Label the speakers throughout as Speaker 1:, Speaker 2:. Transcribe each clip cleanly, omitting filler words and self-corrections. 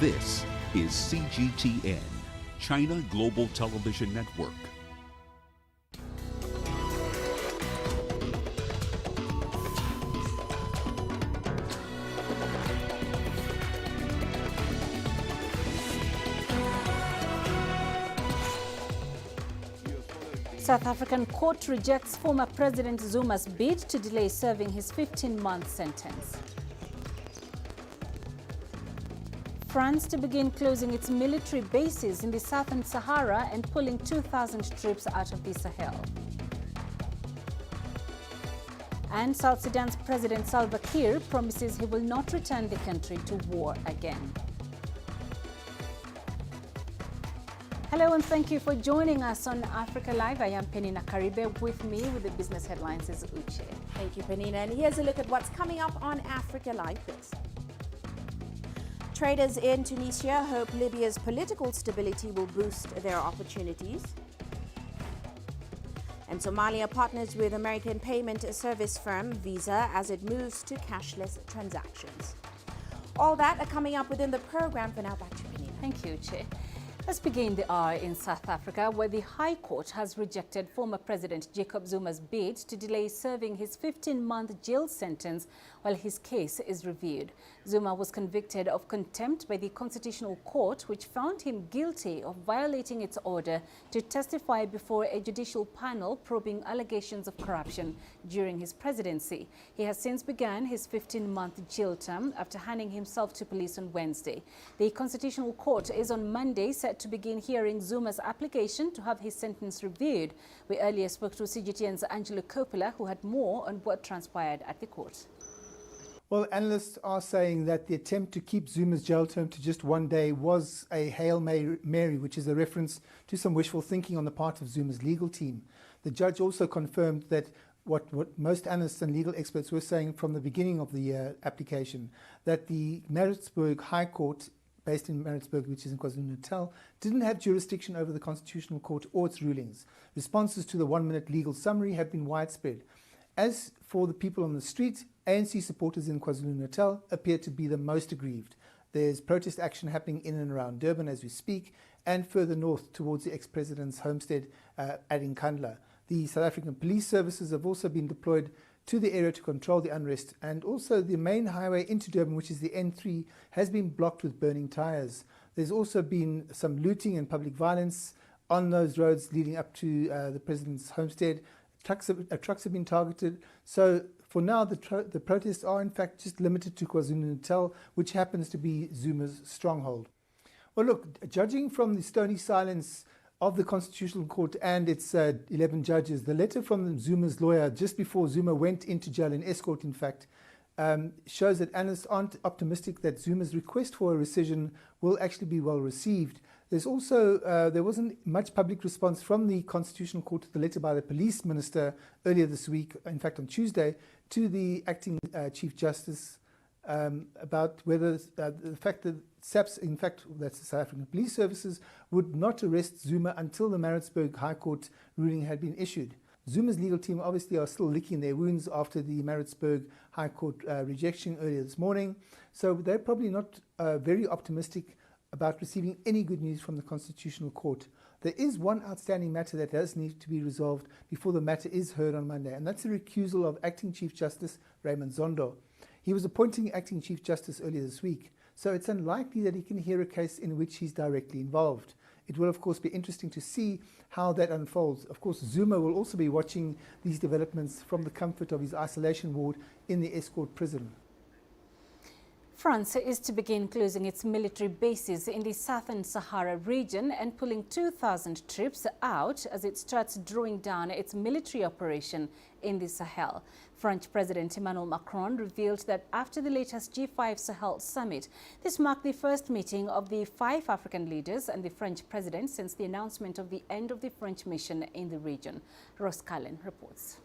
Speaker 1: This is CGTN, China Global Television Network.
Speaker 2: South African court rejects former President Zuma's bid to delay serving his 15-month sentence. France to begin closing its military bases in the southern Sahara and pulling 2,000 troops out of the Sahel. And South Sudan's President Salva Kiir promises he will not return the country to war again. Hello and thank you for joining us on Africa Live. I am Peninah Karibe. With me with the business headlines is Uche.
Speaker 3: Thank you, Peninah. And here's a look at what's coming up on Africa Live. Traders in Tunisia hope Libya's political stability will boost their opportunities. And Somalia partners with American payment service firm Visa as it moves to cashless transactions. All that are coming up within the program. For now, back to Peninah.
Speaker 2: Thank you, Uche. Let's begin the hour in South Africa, where the High Court has rejected former President Jacob Zuma's bid to delay serving his 15-month jail sentence while his case is reviewed. Zuma was convicted of contempt by the Constitutional Court, which found him guilty of violating its order to testify before a judicial panel probing allegations of corruption during his presidency. He has since begun his 15-month jail term after handing himself to police on Wednesday. The Constitutional Court is on Monday set to begin hearing Zuma's application to have his sentence reviewed. We earlier spoke to CGTN's Angelo Coppola, who had more on what transpired at the court.
Speaker 4: Well, analysts are saying that the attempt to keep Zuma's jail term to just one day was a Hail Mary, which is a reference to some wishful thinking on the part of Zuma's legal team. The judge also confirmed that what most analysts and legal experts were saying from the beginning of the application, that the Maritzburg High Court, based in Maritzburg, which is in KwaZulu-Natal, didn't have jurisdiction over the Constitutional Court or its rulings. Responses to the one-minute legal summary have been widespread. As for the people on the street, ANC supporters in KwaZulu-Natal appear to be the most aggrieved. There's protest action happening in and around Durban as we speak, and further north towards the ex-president's homestead at Nkandla. The South African police services have also been deployed to the area to control the unrest, and also the main highway into Durban, which is the N3, has been blocked with burning tyres. There's also been some looting and public violence on those roads leading up to the president's homestead. Trucks have been targeted. So for now, the protests are in fact just limited to KwaZulu-Natal, which happens to be Zuma's stronghold. Well, look, judging from the stony silence of the Constitutional Court and its 11 judges, the letter from Zuma's lawyer just before Zuma went into jail, in escort in fact, shows that analysts aren't optimistic that Zuma's request for a rescission will actually be well received. There's also, there wasn't much public response from the Constitutional Court to the letter by the police minister earlier this week, in fact on Tuesday, to the acting Chief Justice about whether the fact that SAPS, in fact, that's the South African Police Services, would not arrest Zuma until the Maritzburg High Court ruling had been issued. Zuma's legal team obviously are still licking their wounds after the Maritzburg High Court rejection earlier this morning, so they're probably not very optimistic about receiving any good news from the Constitutional Court. There is one outstanding matter that does need to be resolved before the matter is heard on Monday, and that's the recusal of Acting Chief Justice Raymond Zondo. He was appointing Acting Chief Justice earlier this week, so it's unlikely that he can hear a case in which he's directly involved. It will, of course, be interesting to see how that unfolds. Of course, Zuma will also be watching these developments from the comfort of his isolation ward in the escort prison.
Speaker 2: France is to begin closing its military bases in the southern Sahara region and pulling 2,000 troops out as it starts drawing down its military operation in the Sahel. French President Emmanuel Macron revealed that after the latest G5 Sahel summit, this marked the first meeting of the 5 African leaders and the French president since the announcement of the end of the French mission in the region. Ross Cullen reports.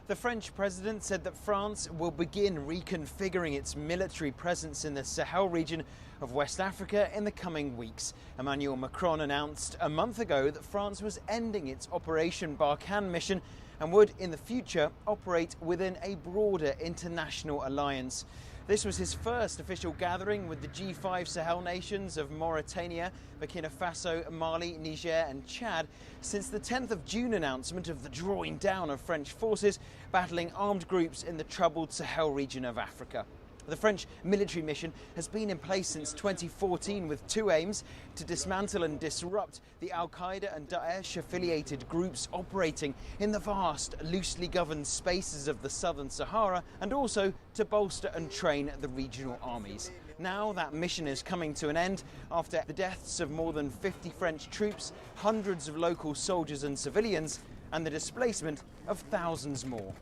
Speaker 5: The French president said that France will begin reconfiguring its military presence in the Sahel region of West Africa in the coming weeks. Emmanuel Macron announced a month ago that France was ending its Operation Barkhane mission and would, in the future, operate within a broader international alliance. This was his first official gathering with the G5 Sahel nations of Mauritania, Burkina Faso, Mali, Niger and Chad since the 10th of June announcement of the drawing down of French forces battling armed groups in the troubled Sahel region of Africa. The French military mission has been in place since 2014 with two aims: to dismantle and disrupt the Al-Qaeda and Daesh-affiliated groups operating in the vast, loosely governed spaces of the southern Sahara, and also to bolster and train the regional armies. Now that mission is coming to an end after the deaths of more than 50 French troops, hundreds of local soldiers and civilians, and the displacement of thousands more.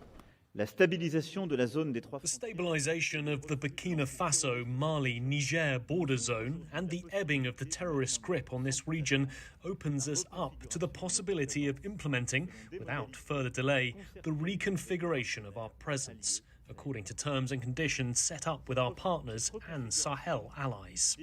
Speaker 6: La stabilisation de la zone des trois
Speaker 7: The stabilisation of the Burkina Faso, Mali, Niger border zone and the ebbing of the terrorist grip on this region opens us up to the possibility of implementing, without further delay, the reconfiguration of our presence, according to terms and conditions set up with our partners and Sahel allies.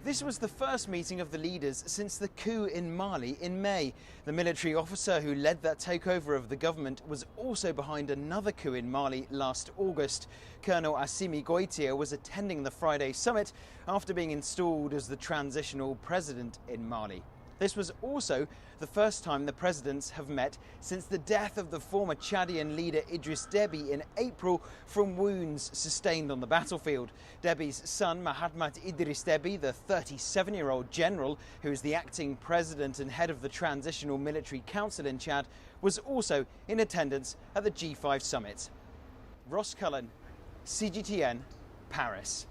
Speaker 5: This was the first meeting of the leaders since the coup in Mali in May. The military officer who led that takeover of the government was also behind another coup in Mali last August. Colonel Assimi Goïta was attending the Friday summit after being installed as the transitional president in Mali. This was also the first time the presidents have met since the death of the former Chadian leader Idriss Déby in April from wounds sustained on the battlefield. Déby's son, Mahamat Idriss Déby, the 37-year-old general who is the acting president and head of the Transitional Military Council in Chad, was also in attendance at the G5 summit. Ross Cullen, CGTN, Paris.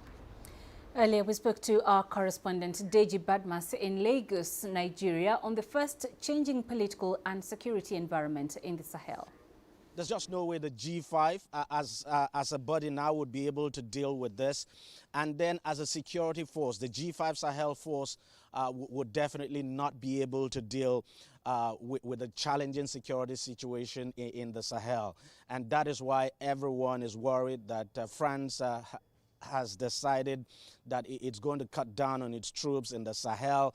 Speaker 2: Earlier, we spoke to our correspondent Deji Badmas in Lagos, Nigeria, on the first changing political and security environment in the Sahel.
Speaker 8: There's just no way the G5 as a body now would be able to deal with this. And then as a security force, the G5 Sahel force would definitely not be able to deal with a challenging security situation in the Sahel. And that is why everyone is worried that France has decided that it's going to cut down on its troops in the Sahel.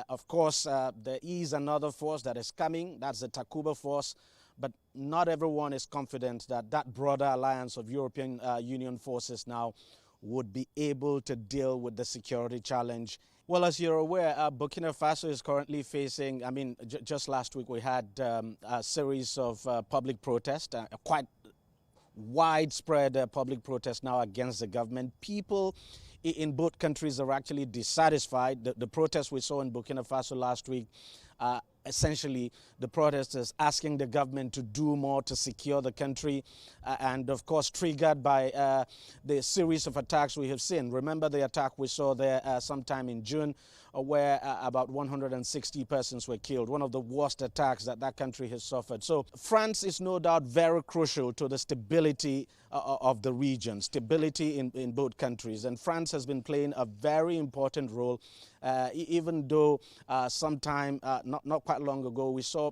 Speaker 8: Of course, there is another force that is coming. That's the Takuba force. But not everyone is confident that that broader alliance of European Union forces now would be able to deal with the security challenge. Well, as you're aware, Burkina Faso is currently facing, just last week we had a series of public protests, quite widespread public protest now against the government. People in both countries are actually dissatisfied. The protests we saw in Burkina Faso last week, essentially the protesters asking the government to do more to secure the country, and of course triggered by the series of attacks we have seen. Remember the attack we saw there sometime in June, where about 160 persons were killed, one of the worst attacks that country has suffered. So France is no doubt very crucial to the stability of the region, stability in both countries. And France has been playing a very important role, even though sometime not quite long ago we saw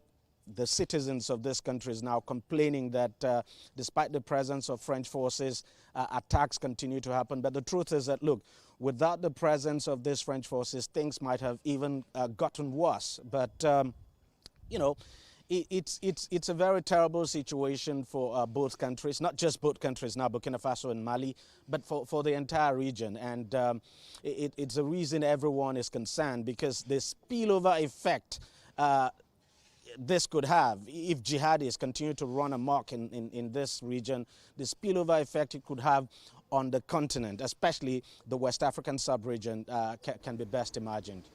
Speaker 8: the citizens of these countries now complaining that despite the presence of French forces, attacks continue to happen. But the truth is that, look, without the presence of these French forces, things might have even gotten worse. But, you know, it's a very terrible situation for both countries, not just both countries now, Burkina Faso and Mali, but for the entire region. And it's a reason everyone is concerned, because the spillover effect this could have, if jihadis continue to run amok in this region, the spillover effect it could have on the continent, especially the West African sub-region, can be best imagined.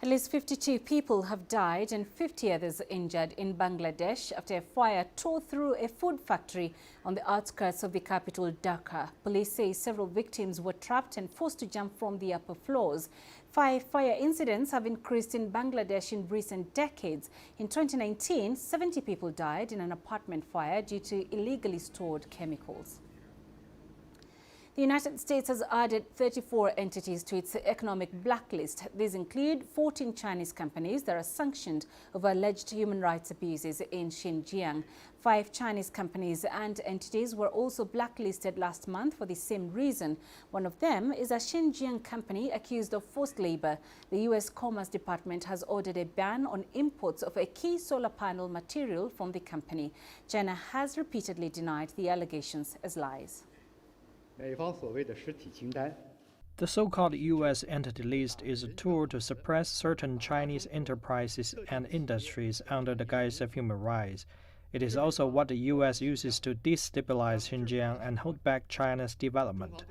Speaker 2: At least 52 people have died and 50 others injured in Bangladesh after a fire tore through a food factory on the outskirts of the capital, Dhaka. Police say several victims were trapped and forced to jump from the upper floors. 5 fire incidents have increased in Bangladesh in recent decades. In 2019, 70 people died in an apartment fire due to illegally stored chemicals. The United States has added 34 entities to its economic blacklist. These include 14 Chinese companies that are sanctioned over alleged human rights abuses in Xinjiang. 5 Chinese companies and entities were also blacklisted last month for the same reason. One of them is a Xinjiang company accused of forced labor. The U.S. Commerce Department has ordered a ban on imports of a key solar panel material from the company. China has repeatedly denied the allegations as lies.
Speaker 9: The so-called U.S. Entity List is a tool to suppress certain Chinese enterprises and industries under the guise of human rights. It is also what the U.S. uses to destabilize Xinjiang and hold back China's development.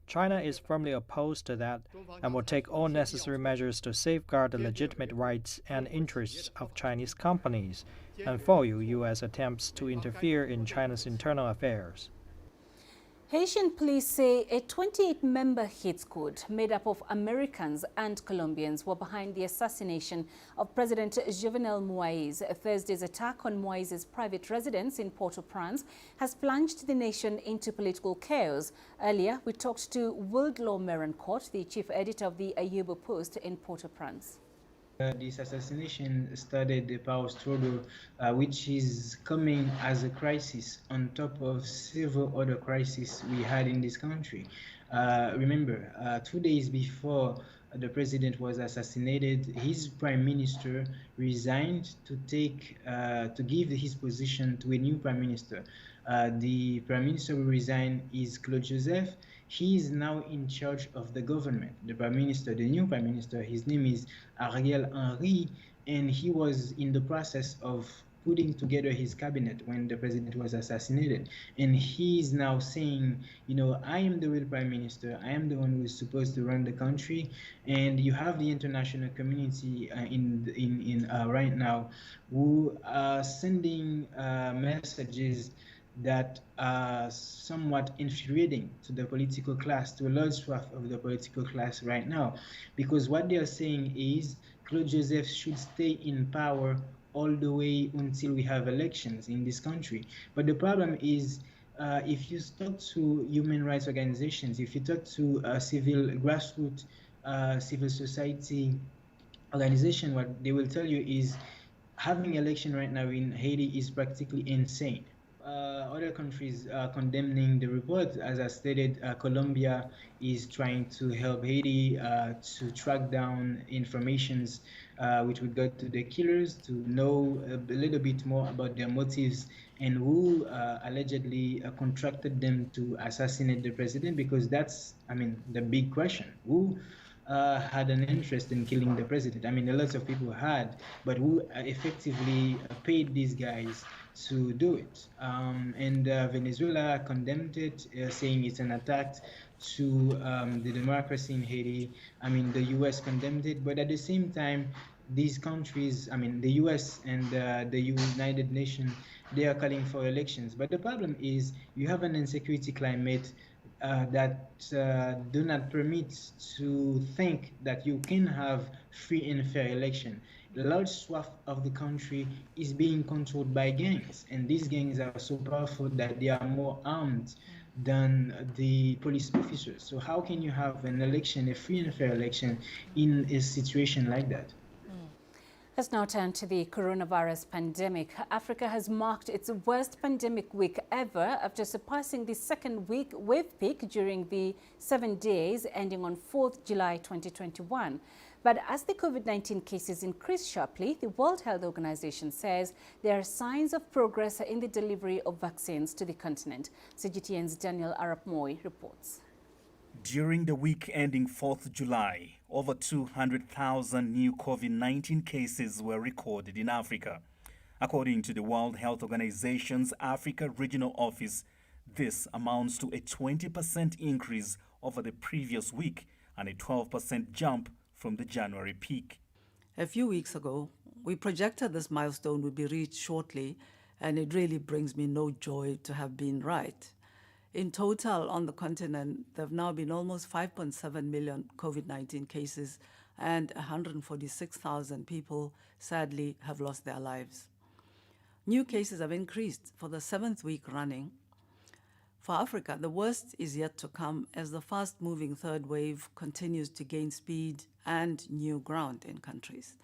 Speaker 9: China is firmly opposed to that and will take all necessary measures to safeguard the legitimate rights and interests of Chinese companies and foil U.S. attempts to interfere in China's internal affairs.
Speaker 2: Haitian police say a 28-member hit squad made up of Americans and Colombians were behind the assassination of President Jovenel Moïse. Thursday's attack on Moïse's private residence in Port-au-Prince has plunged the nation into political chaos. Earlier, we talked to Wildlaw Meroncourt, the chief editor of the Ayuba Post in Port-au-Prince.
Speaker 10: This assassination started the power struggle, which is coming as a crisis on top of several other crises we had in this country. Remember, 2 days before the president was assassinated, his prime minister resigned to give his position to a new prime minister. The prime minister who resigned is Claude Joseph. He is now in charge of the government. The prime minister, the new prime minister, his name is Ariel Henry, and he was in the process of putting together his cabinet when the president was assassinated. And he is now saying, you know, I am the real prime minister. I am the one who is supposed to run the country. And you have the international community right now who are sending messages that are somewhat infuriating to the political class, to a large swath of the political class right now. Because what they are saying is Claude Joseph should stay in power all the way until we have elections in this country. But the problem is, if you talk to human rights organizations, if you talk to grassroots civil society organization, what they will tell you is having election right now in Haiti is practically insane. Other countries are condemning the report. As I stated, Colombia is trying to help Haiti to track down informations with regard to the killers, to know a little bit more about their motives and who allegedly contracted them to assassinate the president, because that's, I mean, the big question. Who had an interest in killing the president? I mean, a lot of people had, but who effectively paid these guys to do it? Venezuela condemned it, saying it's an attack to the democracy in Haiti. I mean, the U.S. condemned it, but at the same time, these countries, I mean, the U.S. and the United Nations, they are calling for elections. But the problem is you have an insecurity climate that do not permit to think that you can have free and fair election. The large swath of the country is being controlled by gangs, and these gangs are so powerful that they are more armed than the police officers. So how can you have an election, a free and fair election, in a situation like that?
Speaker 2: Let's now turn to the coronavirus pandemic. Africa has marked its worst pandemic week ever after surpassing the second wave peak during the 7 days ending on 4th July 2021. But as the COVID-19 cases increase sharply, the World Health Organization says there are signs of progress in the delivery of vaccines to the continent. CGTN's Daniel Arap Moy reports.
Speaker 11: During the week ending 4th July, over 200,000 new COVID-19 cases were recorded in Africa. According to the World Health Organization's Africa Regional Office, this amounts to a 20% increase over the previous week and a 12% jump from the January peak.
Speaker 12: A few weeks ago, we projected this milestone would be reached shortly, and it really brings me no joy to have been right. In total, on the continent, there have now been almost 5.7 million COVID-19 cases, and 146,000 people, sadly, have lost their lives. New cases have increased for the 7th week running. For Africa, the worst is yet to come as the fast-moving third wave continues to gain speed and new ground in countries.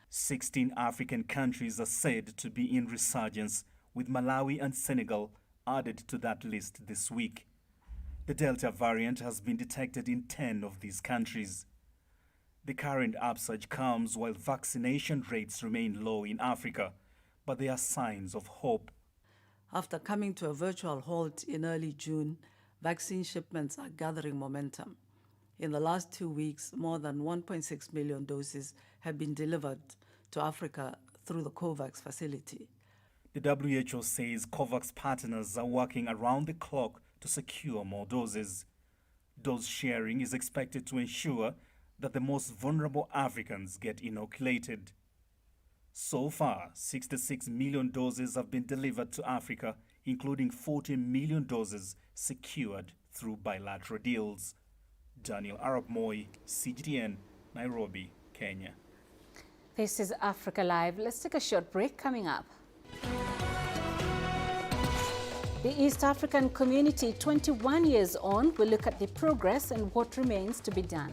Speaker 11: 16 African countries are said to be in resurgence, with Malawi and Senegal added to that list this week. The Delta variant has been detected in 10 of these countries. The current upsurge comes while vaccination rates remain low in Africa, but there are signs of hope.
Speaker 12: After coming to a virtual halt in early June, Vaccine shipments are gathering momentum. In the last 2 weeks, more than 1.6 million doses have been delivered to Africa through the COVAX facility.
Speaker 11: The WHO says COVAX partners are working around the clock to secure more doses. Dose sharing is expected to ensure that the most vulnerable Africans get inoculated. So far, 66 million doses have been delivered to Africa, including 40 million doses secured through bilateral deals. Daniel Arab Moi, CGTN, Nairobi, Kenya.
Speaker 2: This is Africa Live. Let's take a short break. Coming up. The East African community, 21 years on, will look at the progress and what remains to be done.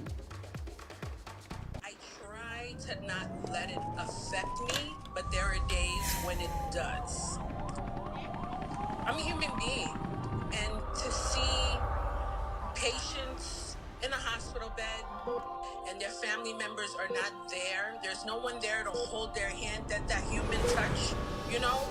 Speaker 13: I try to not let it affect me, but there are days when it does. I'm a human being, and to see patients in a hospital bed and their family members are not there, there's no one there to hold their hand, that human touch, you know?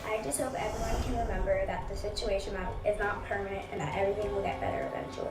Speaker 14: I just hope everyone can remember that the situation is not permanent and that everything will get better eventually.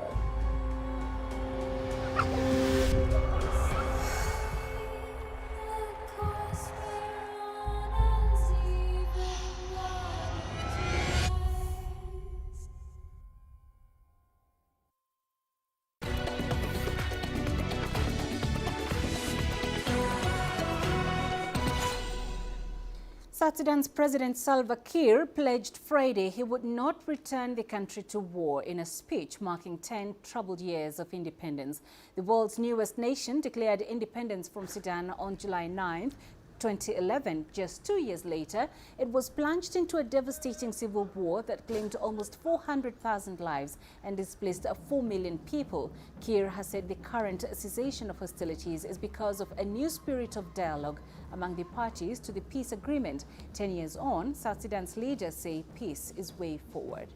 Speaker 2: South Sudan's President Salva Kiir pledged Friday he would not return the country to war in a speech marking 10 troubled years of independence. The world's newest nation declared independence from Sudan on July 9th, 2011. Just 2 years later, it was plunged into a devastating civil war that claimed almost 400,000 lives and displaced 4 million people. Kiir has said the current cessation of hostilities is because of a new spirit of dialogue among the parties to the peace agreement. 10 years on, South Sudan's leaders say peace is way forward.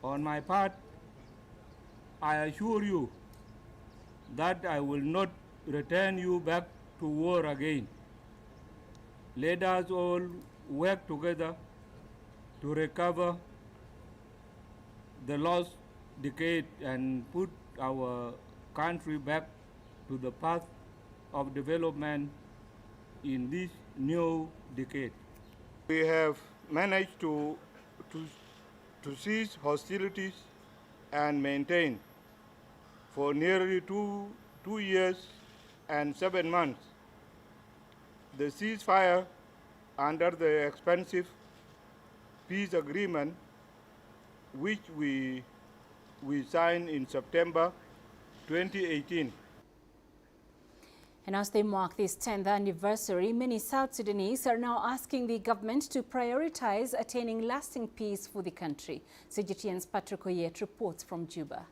Speaker 15: On my part, I assure you that I will not return you back to war again. Let us all work together to recover the lost decade and put our country back to the path of development in this new decade. We have managed to cease hostilities and maintain for nearly two years and 7 months the ceasefire under the expensive peace agreement which we signed in September 2018.
Speaker 2: And as they mark this 10th anniversary, many South Sudanese are now asking the government to prioritize attaining lasting peace for the country. CGTN's Patrick Oyet reports from Juba.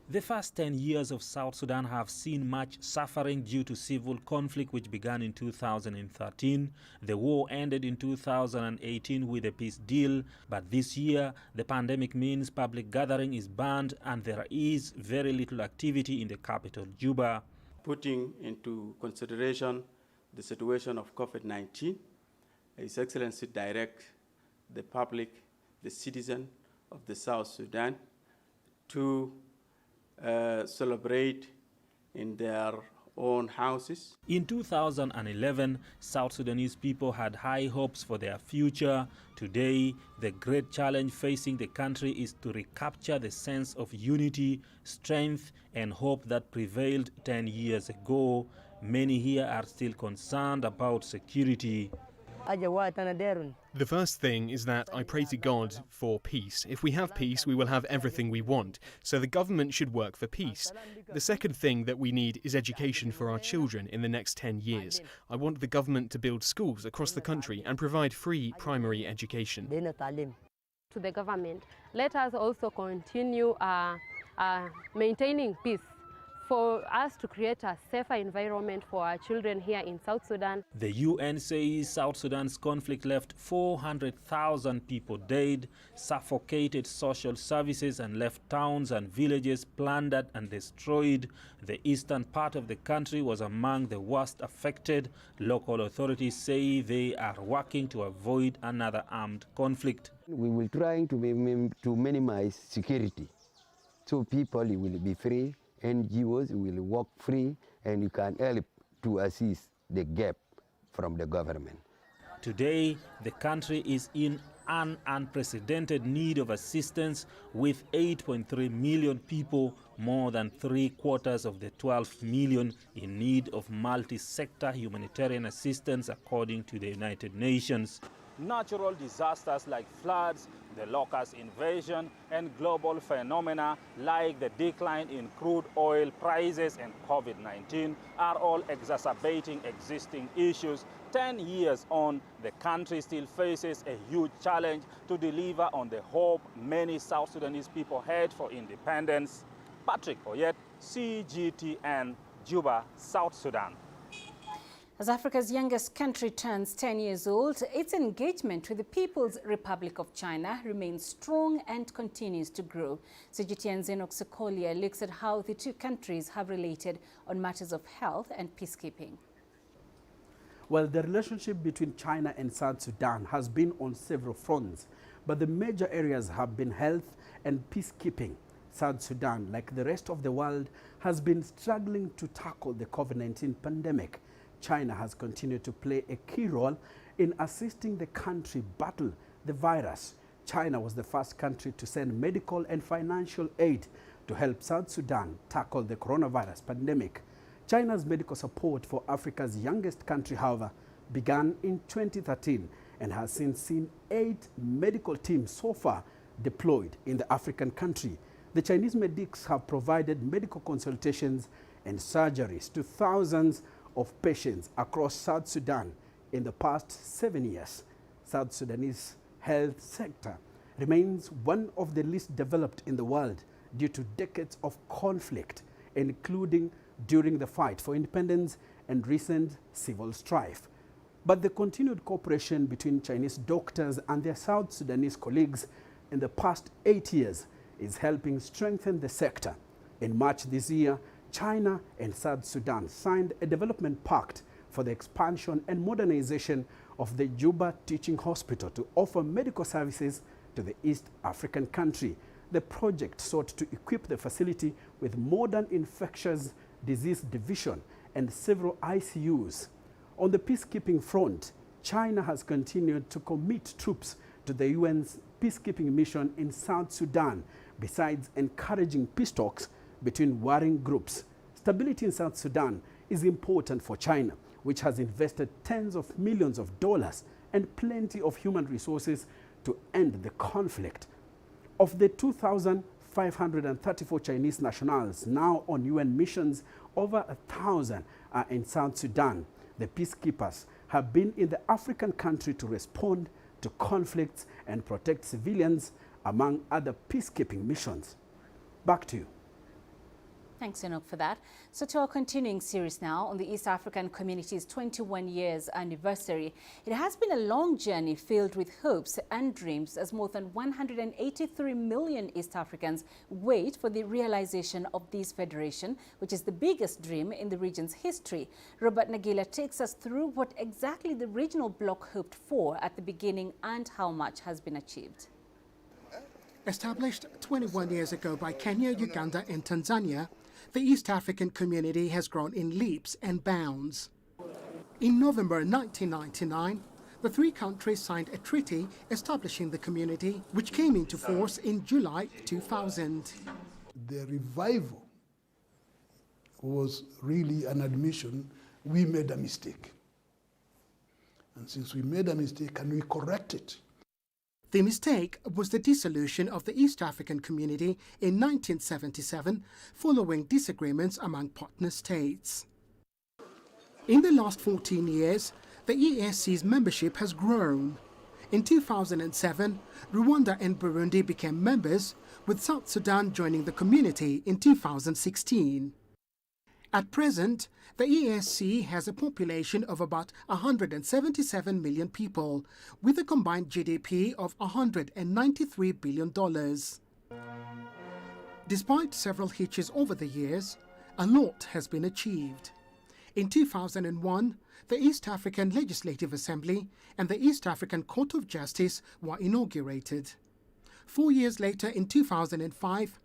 Speaker 16: The first 10 years of South Sudan have seen much suffering due to civil conflict which began in 2013. The war ended in 2018 with a peace deal, but this year the pandemic means public gathering is banned and there is very little activity in the capital, Juba.
Speaker 17: Putting into consideration the situation of COVID-19, His Excellency direct the public, the citizen of the South Sudan to celebrate in their own houses.
Speaker 16: In 2011, South Sudanese people had high hopes for their future. Today, the great challenge facing the country is to recapture the sense of unity, strength, and hope that prevailed 10 years ago. Many here are still concerned about security.
Speaker 18: The first thing is that I pray to God for peace. If we have peace, we will have everything we want. So the government should work for peace. The second thing that we need is education for our children in the next 10 years. I want the government to build schools across the country and provide free primary education.
Speaker 19: To the government, let us also continue maintaining peace for us to create a safer environment for our children here in South Sudan.
Speaker 16: The UN says South Sudan's conflict left 400,000 people dead, suffocated social services, and left towns and villages plundered and destroyed. The eastern part of the country was among the worst affected. Local authorities say they are working to avoid another armed conflict.
Speaker 20: We will try to minimize security, so people will be free. NGOs will work free, and you can help to assist the gap from the government.
Speaker 16: Today, the country is in an unprecedented need of assistance, with 8.3 million people, more than 3/4 of the 12 million, in need of multi-sector humanitarian assistance, according to the United Nations. Natural disasters like floods, the locust invasion, and global phenomena like the decline in crude oil prices and COVID-19 are all exacerbating existing issues. 10 years on, the country still faces a huge challenge to deliver on the hope many South Sudanese people had for independence. Patrick Oyet, CGTN, Juba, South Sudan.
Speaker 2: As Africa's youngest country turns 10 years old, its engagement with the People's Republic of China remains strong and continues to grow. CGTN's Enoch Sokolia looks at how the two countries have related on matters of health and peacekeeping.
Speaker 21: Well, the relationship between China and South Sudan has been on several fronts, but the major areas have been health and peacekeeping. South Sudan, like the rest of the world, has been struggling to tackle the COVID-19 pandemic. China has continued to play a key role in assisting the country battle the virus. China was the first country to send medical and financial aid to help South Sudan tackle the coronavirus pandemic. China's medical support for Africa's youngest country, however, began in 2013 and has since seen 8 medical teams so far deployed in the African country. The Chinese medics have provided medical consultations and surgeries to thousands of patients across South Sudan in the past 7 years. South Sudanese health sector remains one of the least developed in the world due to decades of conflict, including during the fight for independence and recent civil strife. But the continued cooperation between Chinese doctors and their South Sudanese colleagues in the past 8 years is helping strengthen the sector. In March this year, China and South Sudan signed a development pact for the expansion and modernization of the Juba Teaching Hospital to offer medical services to the East African country. The project sought to equip the facility with modern infectious disease division and several ICUs. On the peacekeeping front, China has continued to commit troops to the UN's peacekeeping mission in South Sudan, besides encouraging peace talks between warring groups. Stability in South Sudan is important for China, which has invested tens of millions of dollars and plenty of human resources to end the conflict. Of the 2,534 Chinese nationals now on UN missions, over 1,000 are in South Sudan. The peacekeepers have been in the African country to respond to conflicts and protect civilians, among other peacekeeping missions. Back to you.
Speaker 2: Thanks, Enoch, for that. So to our continuing series now on the East African community's 21 years anniversary. It has been a long journey filled with hopes and dreams as more than 183 million East Africans wait for the realization of this federation, which is the biggest dream in the region's history. Robert Nagila takes us through what exactly the regional bloc hoped for at the beginning and how much has been achieved.
Speaker 22: Established 21 years ago by Kenya, Uganda, and Tanzania, the East African community has grown in leaps and bounds. In November 1999, the three countries signed a treaty establishing the community, which came into force in July 2000.
Speaker 23: The revival was really an admission we made a mistake. And since we made a mistake, can we correct it?
Speaker 22: The mistake was the dissolution of the East African community in 1977 following disagreements among partner states. In the last 14 years, the EAC's membership has grown. In 2007, Rwanda and Burundi became members, with South Sudan joining the community in 2016. At present, the ESC has a population of about 177 million people, with a combined GDP of $193 billion. Despite several hitches over the years, a lot has been achieved. In 2001, the East African Legislative Assembly and the East African Court of Justice were inaugurated. 4 years later, in 2005,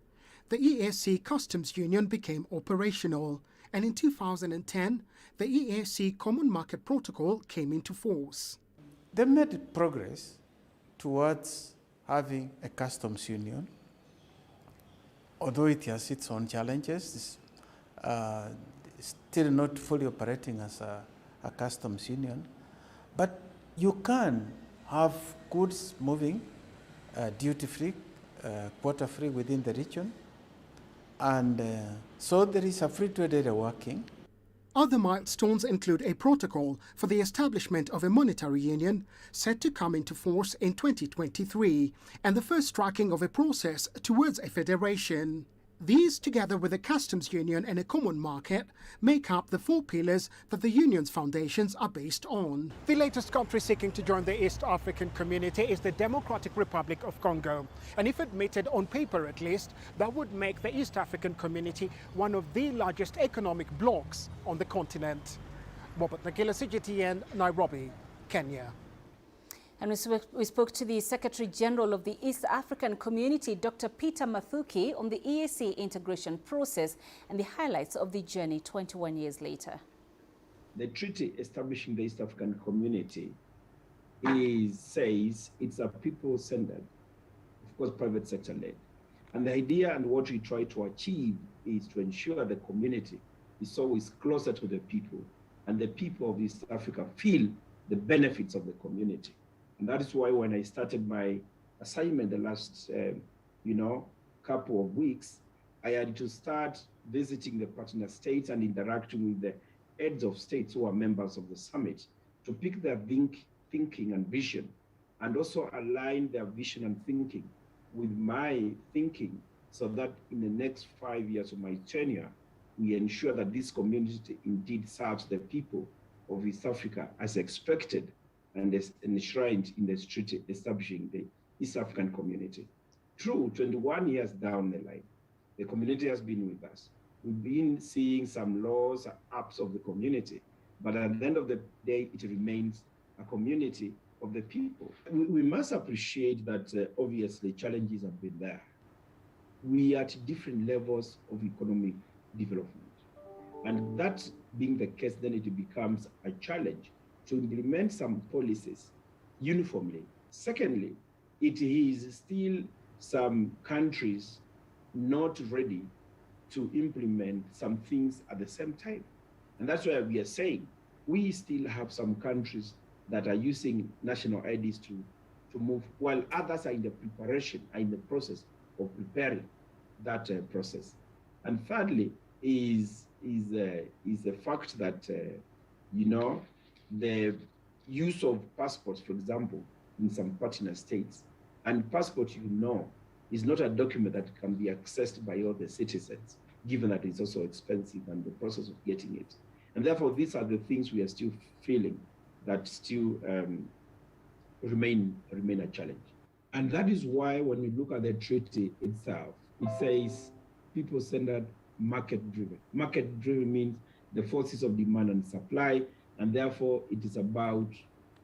Speaker 22: the EAC Customs Union became operational, and in 2010, the EAC Common Market Protocol came into force.
Speaker 1: They made progress towards having a customs union, although it has its own challenges. It's still not fully operating as a customs union, but you can have goods moving duty-free, quota-free within the region, and so there is a free trade area working.
Speaker 22: Other milestones include a protocol for the establishment of a monetary union set to come into force in 2023, and the first tracking of a process towards a federation. These, together with a customs union and a common market, make up the 4 pillars that the union's foundations are based on. The latest country seeking to join the East African community is the Democratic Republic of Congo. And if admitted on paper at least, that would make the East African community one of the largest economic blocs on the continent. Robert Nakila, CGTN, Nairobi, Kenya.
Speaker 2: And we spoke to the Secretary General of the East African Community, Dr. Peter Mathuki, on the EAC integration process and the highlights of the journey 21 years later.
Speaker 3: The treaty establishing the East African Community says it's a people-centered, of course, private sector-led. And the idea and what we try to achieve is to ensure the community is always closer to the people, and the people of East Africa feel the benefits of the community. And that is why when I started my assignment the last, couple of weeks, I had to start visiting the partner states and interacting with the heads of states who are members of the summit to pick their thinking and vision, and also align their vision and thinking with my thinking, so that in the next 5 years of my tenure, we ensure that this community indeed serves the people of East Africa as expected and is enshrined in the treaty establishing the East African Community. True, 21 years down the line, the community has been with us. We've been seeing some laws, apps of the community, but at the end of the day, it remains a community of the people. We must appreciate that obviously challenges have been there. We are at different levels of economic development. And that being the case, then it becomes a challenge to implement some policies uniformly. Secondly, it is still some countries not ready to implement some things at the same time. And that's why we are saying we still have some countries that are using national IDs to move, while others are in the process of preparing that process. And thirdly is the fact that, the use of passports, for example, in some partner states. And passport, is not a document that can be accessed by all the citizens, given that it's also expensive and the process of getting it. And therefore, these are the things we are still feeling that still remain a challenge. And that is why when we look at the treaty itself, it says people-centered, market-driven. Market-driven means the forces of demand and supply, and therefore it is about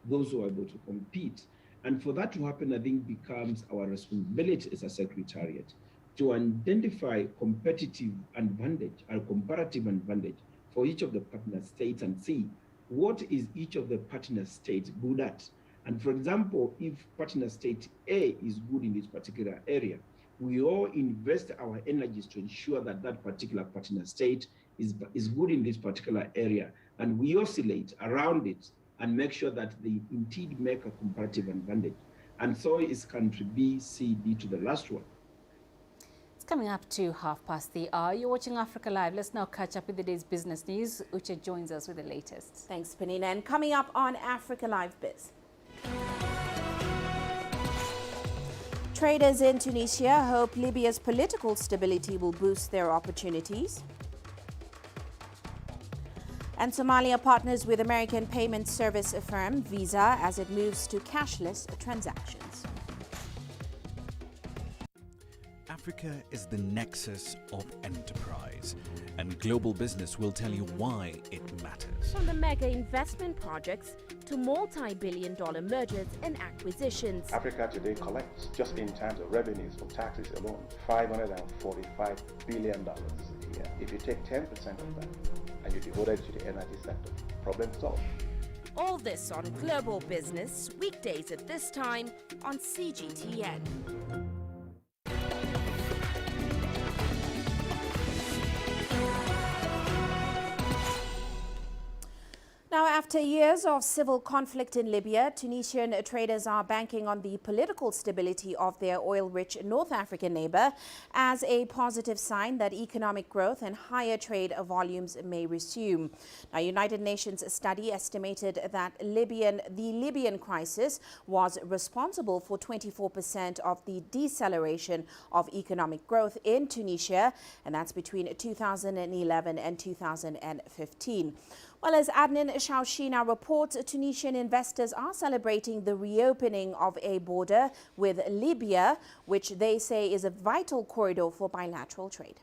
Speaker 3: those who are able to compete. And for that to happen, I think becomes our responsibility as a secretariat to identify competitive advantage or comparative advantage for each of the partner states and see what is each of the partner states good at. And for example, if partner state A is good in this particular area, we all invest our energies to ensure that that particular partner state is good in this particular area, and we oscillate around it and make sure that they indeed make a comparative advantage. And so is country B, C, D to the last one.
Speaker 2: It's coming up to 1:30. You're watching Africa Live. Let's now catch up with the day's business news. Uche joins us with the latest.
Speaker 4: Thanks, Peninah. And coming up on Africa Live Biz. Traders in Tunisia hope Libya's political stability will boost their opportunities. And Somalia partners with American payment service firm Visa as it moves to cashless transactions.
Speaker 5: Africa is the nexus of enterprise, and global business will tell you why it matters.
Speaker 6: From the mega investment projects to multi-billion-dollar mergers and acquisitions.
Speaker 7: Africa today collects, just in terms of revenues from taxes alone, $545 billion a year. If you take 10% of that and you devote it to the energy sector, problem solved.
Speaker 6: All this on Global Business, weekdays at this time on CGTN.
Speaker 4: Now, after years of civil conflict in Libya, Tunisian traders are banking on the political stability of their oil-rich North African neighbor as a positive sign that economic growth and higher trade volumes may resume. Now, United Nations study estimated that the Libyan crisis was responsible for 24% of the deceleration of economic growth in Tunisia, and that's between 2011 and 2015. Well, as Adnan Shaushina reports, Tunisian investors are celebrating the reopening of a border with Libya, which they say is a vital corridor for bilateral trade.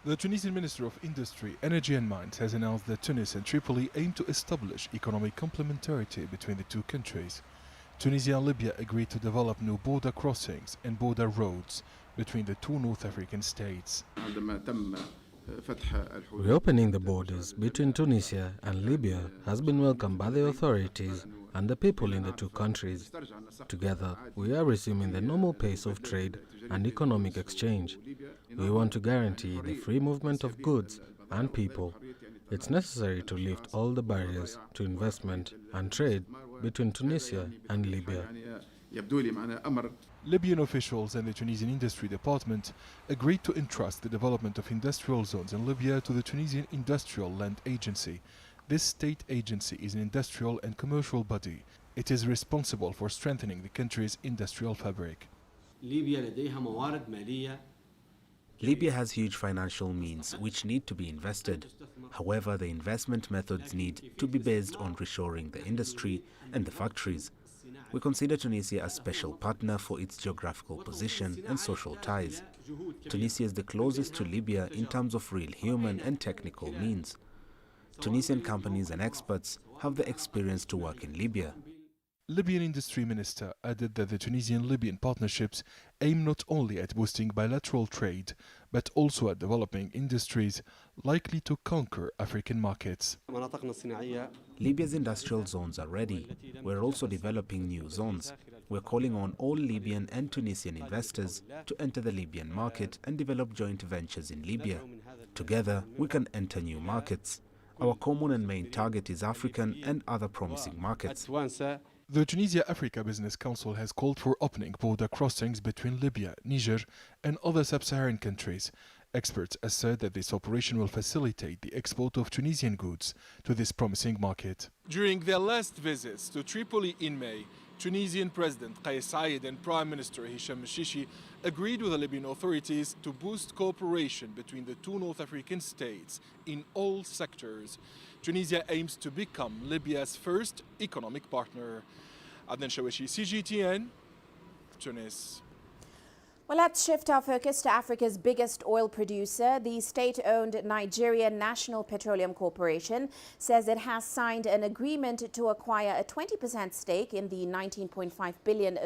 Speaker 24: The Tunisian Minister of Industry, Energy and Mines has announced that Tunis and Tripoli aim to establish economic complementarity between the two countries. Tunisia and Libya agreed to develop new border crossings and border roads between the two North African states.
Speaker 25: Reopening the borders between Tunisia and Libya has been welcomed by the authorities and the people in the two countries. Together, we are resuming the normal pace of trade and economic exchange. We want to guarantee the free movement of goods and people. It's necessary to lift all the barriers to investment and trade between Tunisia and Libya.
Speaker 24: Libyan officials and the Tunisian Industry Department agreed to entrust the development of industrial zones in Libya to the Tunisian Industrial Land Agency. This state agency is an industrial and commercial body. It is responsible for strengthening the country's industrial fabric.
Speaker 26: Libya has huge financial means which need to be invested. However, the investment methods need to be based on reshoring the industry and the factories. We consider Tunisia a special partner for its geographical position and social ties. Tunisia is the closest to Libya in terms of real human and technical means. Tunisian companies and experts have the experience to work in Libya.
Speaker 24: Libyan Industry Minister added that the Tunisian-Libyan partnerships aim not only at boosting bilateral trade, but also at developing industries likely to conquer African markets.
Speaker 26: Libya's industrial zones are ready. We're also developing new zones. We're calling on all Libyan and Tunisian investors to enter the Libyan market and develop joint ventures in Libya. Together, we can enter new markets. Our common and main target is African and other promising markets.
Speaker 24: The Tunisia-Africa Business Council has called for opening border crossings between Libya, Niger and other sub-Saharan countries. Experts assert that this operation will facilitate the export of Tunisian goods to this promising market. During their last visits to Tripoli in May, Tunisian President Kais Saied and Prime Minister Hisham Shishi agreed with the Libyan authorities to boost cooperation between the two North African states in all sectors. Tunisia aims to become Libya's first economic partner. Adnan Shawishi, CGTN, Tunis.
Speaker 4: Well, let's shift our focus to Africa's biggest oil producer. The state-owned Nigerian National Petroleum Corporation says it has signed an agreement to acquire a 20% stake in the $19.5 billion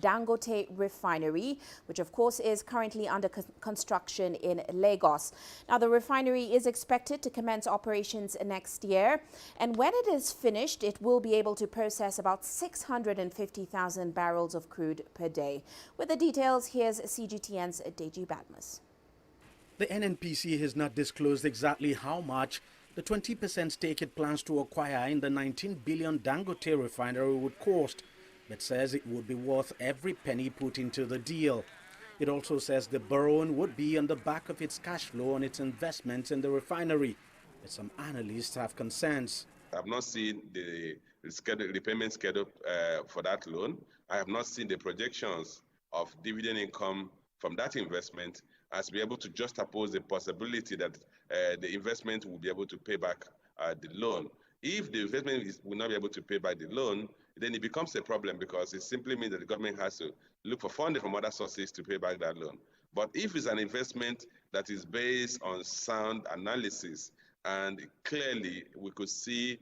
Speaker 4: Dangote refinery, which of course is currently under construction in Lagos. Now, the refinery is expected to commence operations next year, and when it is finished, it will be able to process about 650,000 barrels of crude per day. With the details, here's CGTN's Deji Badmus.
Speaker 27: The NNPC has not disclosed exactly how much the 20% stake it plans to acquire in the 19 billion Dangote refinery would cost, but says it would be worth every penny put into the deal. It also says the borrowing would be on the back of its cash flow on its investments in the refinery, but some analysts have concerns.
Speaker 28: I have not seen the repayment schedule for that loan. I have not seen the projections of dividend income from that investment, as be able to juxtapose the possibility that the investment will be able to pay back the loan. If the investment will not be able to pay back the loan, then it becomes a problem, because it simply means that the government has to look for funding from other sources to pay back that loan. But if it's an investment that is based on sound analysis, and clearly we could see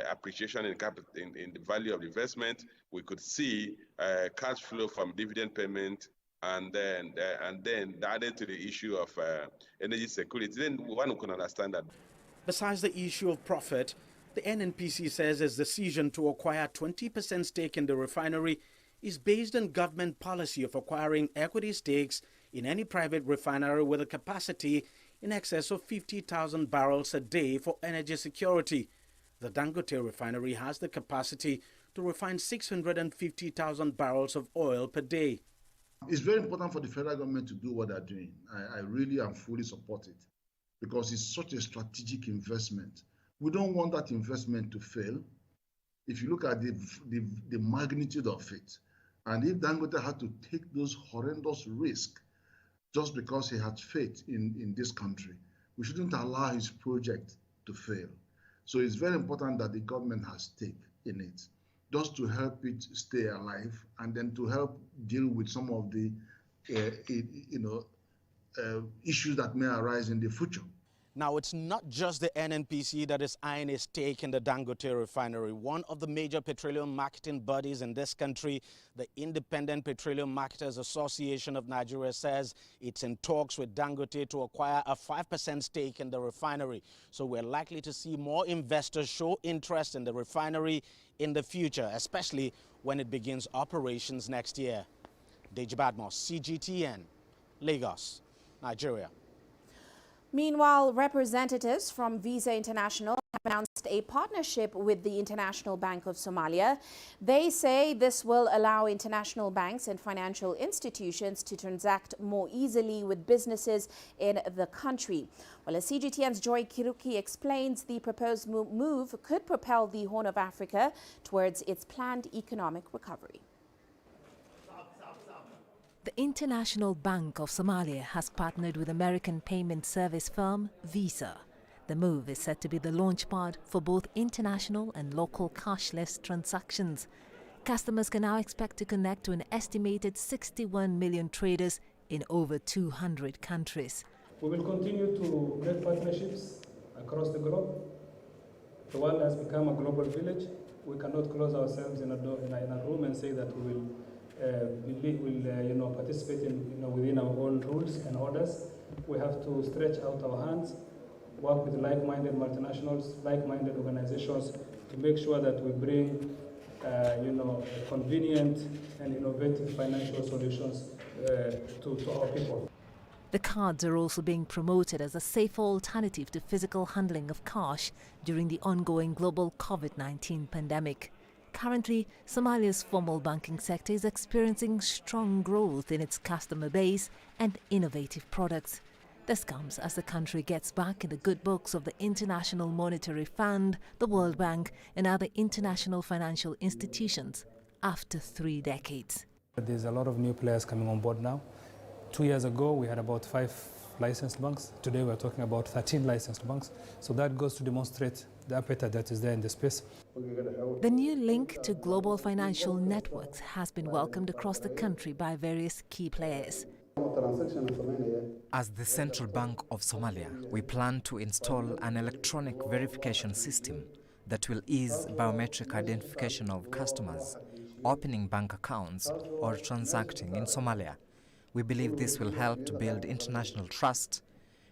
Speaker 28: appreciation in the value of the investment, we could see cash flow from dividend payment, and then added to the issue of energy security, then one can understand that.
Speaker 27: Besides the issue of profit, the NNPC says its decision to acquire 20% stake in the refinery is based on government policy of acquiring equity stakes in any private refinery with a capacity in excess of 50,000 barrels a day for energy security. The Dangote refinery has the capacity to refine 650,000 barrels of oil per day.
Speaker 8: It's very important for the federal government to do what they're doing. I really and fully support it, because it's such a strategic investment. We don't want that investment to fail. If you look at the magnitude of it, and if Dangote had to take those horrendous risks just because he had faith in this country, we shouldn't allow his project to fail. So it's very important that the government has stake in it, just to help it stay alive, and then to help deal with some of the issues that may arise in the future.
Speaker 27: Now, it's not just the NNPC that is eyeing a stake in the Dangote refinery. One of the major petroleum marketing bodies in this country, the Independent Petroleum Marketers Association of Nigeria, says it's in talks with Dangote to acquire a 5% stake in the refinery. So we're likely to see more investors show interest in the refinery in the future, especially when it begins operations next year. Deji Badmos, CGTN, Lagos, Nigeria.
Speaker 4: Meanwhile, representatives from Visa International have announced a partnership with the International Bank of Somalia. They say this will allow international banks and financial institutions to transact more easily with businesses in the country. Well, as CGTN's Joy Kiruki explains, the proposed move could propel the Horn of Africa towards its planned economic recovery.
Speaker 9: The International Bank of Somalia has partnered with American payment service firm Visa. The move is said to be the launchpad for both international and local cashless transactions. Customers can now expect to connect to an estimated 61 million traders in over 200 countries.
Speaker 10: We will continue to make partnerships across the globe. The world has become a global village. We cannot close ourselves in a room and say that we will participate within our own rules and orders. We have to stretch out our hands, work with like-minded multinationals, like-minded organizations to make sure that we bring convenient and innovative financial solutions to our people.
Speaker 9: The cards are also being promoted as a safer alternative to physical handling of cash during the ongoing global COVID-19 pandemic. Currently, Somalia's formal banking sector is experiencing strong growth in its customer base and innovative products. This comes as the country gets back in the good books of the International Monetary Fund, the World Bank, and other international financial institutions after 3 decades.
Speaker 10: There's a lot of new players coming on board now. 2 years ago, we had about 5 licensed banks. Today, we're talking about 13 licensed banks. So that goes to demonstrate the appetite that is there in the space.
Speaker 9: The new link to global financial networks has been welcomed across the country by various key players.
Speaker 11: As the Central Bank of Somalia, we plan to install an electronic verification system that will ease biometric identification of customers opening bank accounts or transacting in Somalia. We believe this will help to build international trust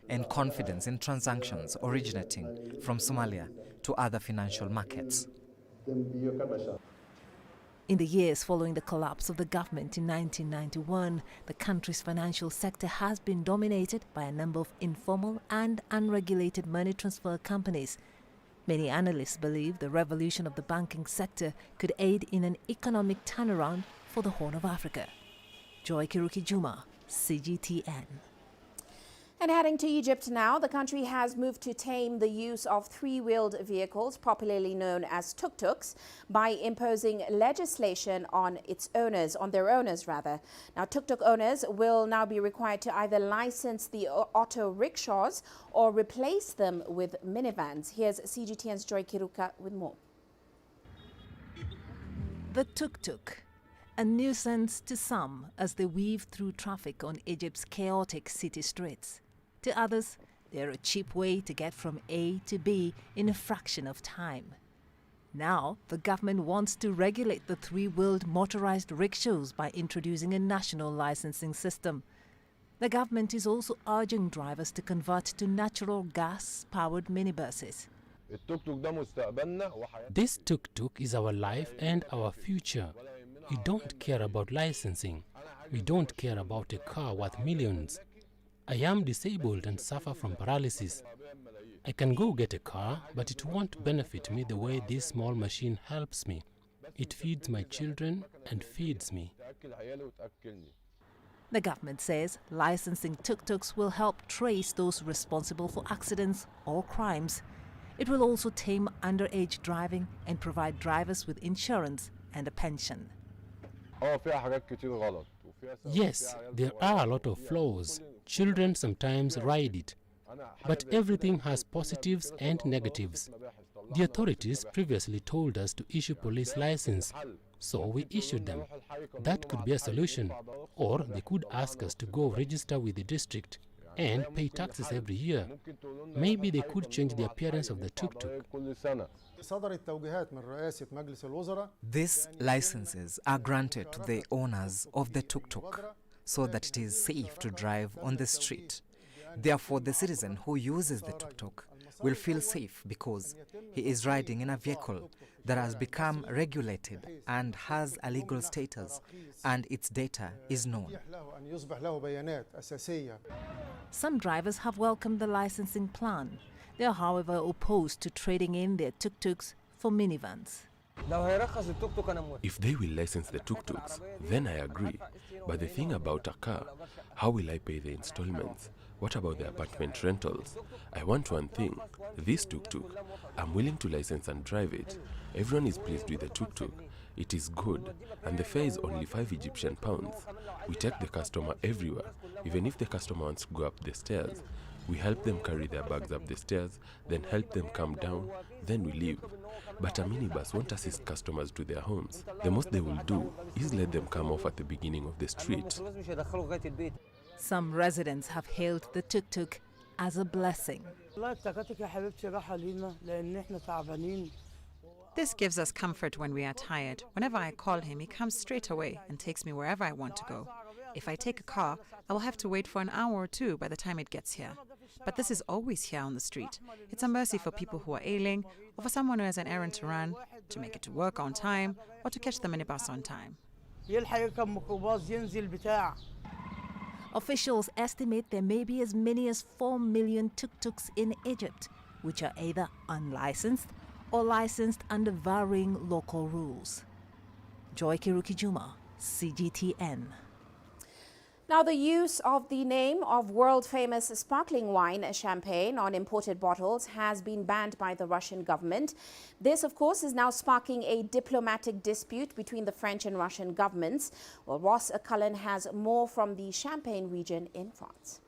Speaker 11: and confidence in transactions originating from Somalia to other financial markets.
Speaker 9: In the years following the collapse of the government in 1991, the country's financial sector has been dominated by a number of informal and unregulated money transfer companies. Many analysts believe the revolution of the banking sector could aid in an economic turnaround for the Horn of Africa. Joy Kiruki Juma, CGTN.
Speaker 4: And heading to Egypt now, the country has moved to tame the use of three-wheeled vehicles, popularly known as tuk-tuks, by imposing legislation on their owners. Now, tuk-tuk owners will now be required to either license the auto rickshaws or replace them with minivans. Here's CGTN's Joy Kiruka with more.
Speaker 9: The tuk-tuk, a nuisance to some as they weave through traffic on Egypt's chaotic city streets. To others, they're a cheap way to get from A to B in a fraction of time. Now, the government wants to regulate the three-wheeled motorized rickshaws by introducing a national licensing system. The government is also urging drivers to convert to natural gas-powered minibuses.
Speaker 12: This tuk-tuk is our life and our future. We don't care about licensing. We don't care about a car worth millions. I am disabled and suffer from paralysis. I can go get a car, but it won't benefit me the way this small machine helps me. It feeds my children and feeds me.
Speaker 9: The government says licensing tuk-tuks will help trace those responsible for accidents or crimes. It will also tame underage driving and provide drivers with insurance and a pension.
Speaker 12: Yes, there are a lot of flaws. Children sometimes ride it. But everything has positives and negatives. The authorities previously told us to issue police license, so we issued them. That could be a solution. Or they could ask us to go register with the district and pay taxes every year. Maybe they could change the appearance of the tuk-tuk.
Speaker 11: These licenses are granted to the owners of the tuk-tuk so that it is safe to drive on the street. Therefore, the citizen who uses the tuk-tuk will feel safe because he is riding in a vehicle that has become regulated and has a legal status, and its data is known.
Speaker 9: Some drivers have welcomed the licensing plan. They are, however, opposed to trading in their tuk-tuks for minivans.
Speaker 13: If they will license the tuk-tuks, then I agree. But the thing about a car, how will I pay the installments? What about the apartment rentals? I want one thing, this tuk-tuk. I'm willing to license and drive it. Everyone is pleased with the tuk-tuk. It is good, and the fare is only 5 Egyptian pounds. We take the customer everywhere. Even if the customer wants to go up the stairs, we help them carry their bags up the stairs, then help them come down, then we leave. But a minibus won't assist customers to their homes. The most they will do is let them come off at the beginning of the street.
Speaker 9: Some residents have hailed the tuk-tuk as a blessing.
Speaker 14: This gives us comfort when we are tired. Whenever I call him, he comes straight away and takes me wherever I want to go. If I take a car, I will have to wait for an hour or two by the time it gets here. But this is always here on the street. It's a mercy for people who are ailing, or for someone who has an errand to run, to make it to work on time, or to catch the minibus on time.
Speaker 9: Officials estimate there may be as many as 4 million tuk-tuks in Egypt, which are either unlicensed or licensed under varying local rules. Joy Kiruki Juma, CGTN.
Speaker 4: Now, the use of the name of world-famous sparkling wine, champagne, on imported bottles has been banned by the Russian government. This, of course, is now sparking a diplomatic dispute between the French and Russian governments. Well, Ross Cullen has more from the Champagne region in France.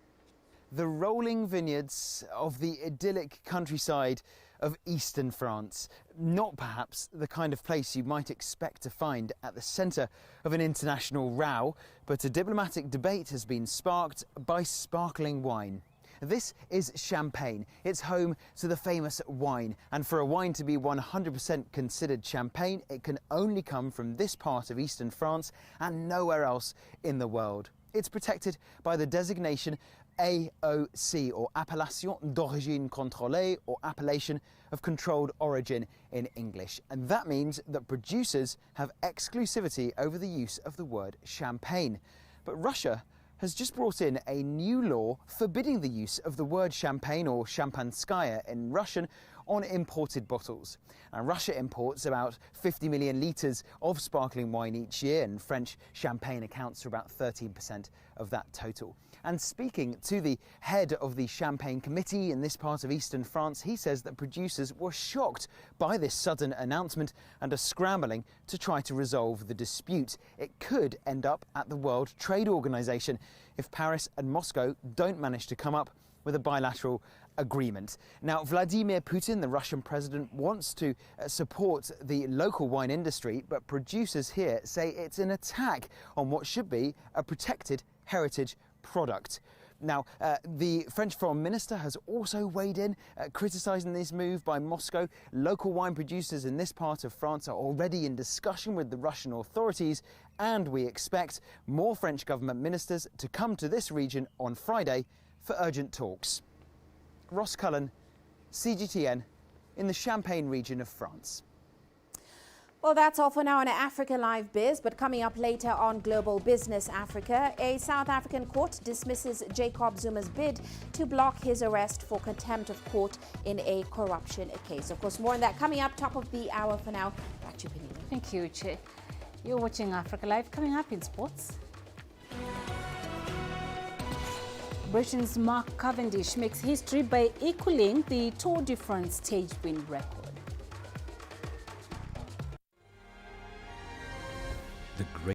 Speaker 15: The rolling vineyards of the idyllic countryside of eastern France. Not perhaps the kind of place you might expect to find at the centre of an international row, but a diplomatic debate has been sparked by sparkling wine. This is Champagne. It's home to the famous wine, and for a wine to be 100% considered champagne, it can only come from this part of eastern France and nowhere else in the world. It's protected by the designation AOC, or Appellation d'Origine Contrôlée, or Appellation of Controlled Origin in English. And that means that producers have exclusivity over the use of the word champagne. But Russia has just brought in a new law forbidding the use of the word champagne, or champanskaya in Russian, on imported bottles. And Russia imports about 50 million litres of sparkling wine each year, and French champagne accounts for about 13% of that total. And speaking to the head of the Champagne Committee in this part of eastern France, he says that producers were shocked by this sudden announcement and are scrambling to try to resolve the dispute. It could end up at the World Trade Organization if Paris and Moscow don't manage to come up with a bilateral agreement. Now, Vladimir Putin, the Russian president, wants to support the local wine industry, but producers here say it's an attack on what should be a protected heritage product. Now, the French Foreign Minister has also weighed in, criticising this move by Moscow. Local wine producers in this part of France are already in discussion with the Russian authorities, and we expect more French government ministers to come to this region on Friday for urgent talks. Ross Cullen, CGTN, in the Champagne region of France.
Speaker 4: Well, that's all for now on Africa Live Biz, but coming up later on Global Business Africa, a South African court dismisses Jacob Zuma's bid to block his arrest for contempt of court in a corruption case. Of course, more on that coming up top of the hour. For now, back to you, Peninah.
Speaker 2: Thank you, Che. You're watching Africa Live. Coming up in sports. Britain's Mark Cavendish makes history by equaling the Tour de France stage win record.
Speaker 5: The great